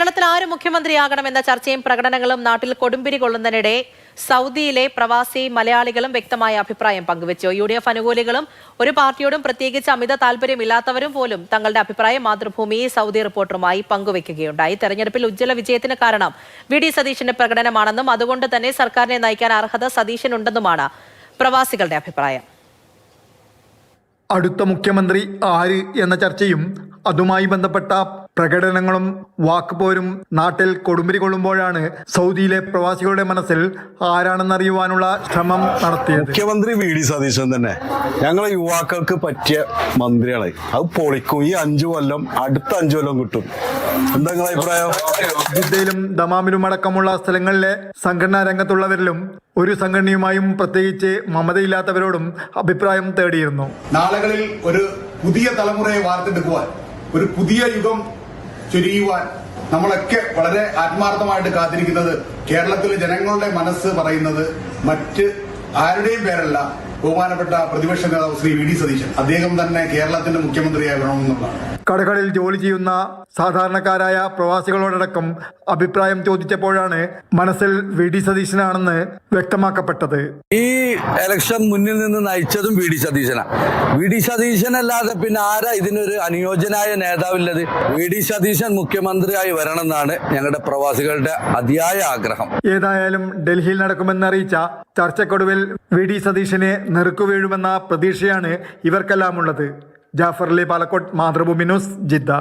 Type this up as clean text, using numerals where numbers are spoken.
കേരളത്തിൽ ആര് മുഖ്യമന്ത്രിയാകണമെന്ന ചർച്ചയും പ്രകടനങ്ങളും നാട്ടിൽ കൊടുമ്പിരി കൊള്ളുന്നതിനിടെ സൗദിയിലെ പ്രവാസി മലയാളികളും വ്യക്തമായ അഭിപ്രായം പങ്കുവച്ചു. UDF അനുകൂലികളും ഒരു പാർട്ടിയോടും പ്രത്യേകിച്ച് അമിത താല്പര്യമില്ലാത്തവരും പോലും തങ്ങളുടെ അഭിപ്രായം മാതൃഭൂമി സൗദി റിപ്പോർട്ടറുമായി പങ്കുവയ്ക്കുകയുണ്ടായി. തെരഞ്ഞെടുപ്പിൽ ഉജ്ജ്വല വിജയത്തിന് കാരണം VD സതീശന്റെ പ്രകടനമാണെന്നും അതുകൊണ്ട് തന്നെ സർക്കാരിനെ നയിക്കാൻ അർഹത സതീശനുണ്ടെന്നുമാണ് പ്രവാസികളുടെ അഭിപ്രായം. അടുത്ത മുഖ്യമന്ത്രി ആര് എന്ന ചർച്ചയും അതുമായി ബന്ധപ്പെട്ട പ്രകടനങ്ങളും വാക്കുപോരും നാട്ടിൽ കൊടുമ്പിരി കൊള്ളുമ്പോഴാണ് സൗദിയിലെ പ്രവാസികളുടെ മനസ്സിൽ ആരാണെന്നറിയുവാനുള്ള ശ്രമം നടത്തിയത്. മുഖ്യമന്ത്രി VD സതീശൻ തന്നെ ഞങ്ങളെ യുവാക്കൾക്ക് പറ്റിയ മന്ത്രിയാണ്. അത് പൊളിക്കും. ഈ 5 കൊല്ലം അടുത്ത 5 കൊല്ലം കിട്ടും. എന്താ നിങ്ങളുടെ അഭിപ്രായം? ജിദ്ദയിലും ദമാമിലും അടക്കമുള്ള സ്ഥലങ്ങളിലെ സംഘടനാ രംഗത്തുള്ളവരിലും ഒരു സംഘടനയുമായും പ്രത്യേകിച്ച് മമതയില്ലാത്തവരോടും അഭിപ്രായം തേടിയിരുന്നു. നാളുകളിൽ ഒരു പുതിയ തലമുറയെ വാർത്തെടുക്കുവാൻ, ഒരു പുതിയ യുഗം ചൊരിയുവാൻ നമ്മളൊക്കെ വളരെ ആത്മാർത്ഥമായിട്ട് കാത്തിരിക്കുന്നത് കേരളത്തിലെ ജനങ്ങളുടെ മനസ്സ് പറയുന്നത് മറ്റ് ആരുടെയും പേരല്ല, ബഹുമാനപ്പെട്ട പ്രതിപക്ഷ നേതാവ് ശ്രീ VD സതീശൻ അദ്ദേഹം തന്നെ കേരളത്തിന്റെ മുഖ്യമന്ത്രിയാകണമെന്നുള്ളതാണ്. കടകളിൽ ജോലി ചെയ്യുന്ന സാധാരണക്കാരായ പ്രവാസികളോടടക്കം അഭിപ്രായം ചോദിച്ചപ്പോഴാണ് മനസ്സിൽ VD സതീശനാണെന്ന് വ്യക്തമാക്കപ്പെട്ടത്. ഈ ഇലക്ഷൻ മുന്നിൽ നിന്ന് നയിച്ചതും VD സതീശനാണ്. VD സതീശനല്ലാതെ പിന്നെ ആരാ ഇതിനൊരു അനുയോജ്യനായ നേതാവില്ലത്? VD സതീശൻ മുഖ്യമന്ത്രിയായി വരണമെന്നാണ് ഞങ്ങളുടെ പ്രവാസികളുടെ അതിയായ ആഗ്രഹം. ഏതായാലും ഡൽഹിയിൽ നടക്കുമെന്നറിയിച്ച ചർച്ചക്കൊടുവിൽ VD സതീശനെ നെറുക്കുവീഴുമെന്ന പ്രതീക്ഷയാണ് ഇവർക്കെല്ലാം ഉള്ളത്. Jafar Ali, Palakkode, Mathrubhumi news, Jeddah.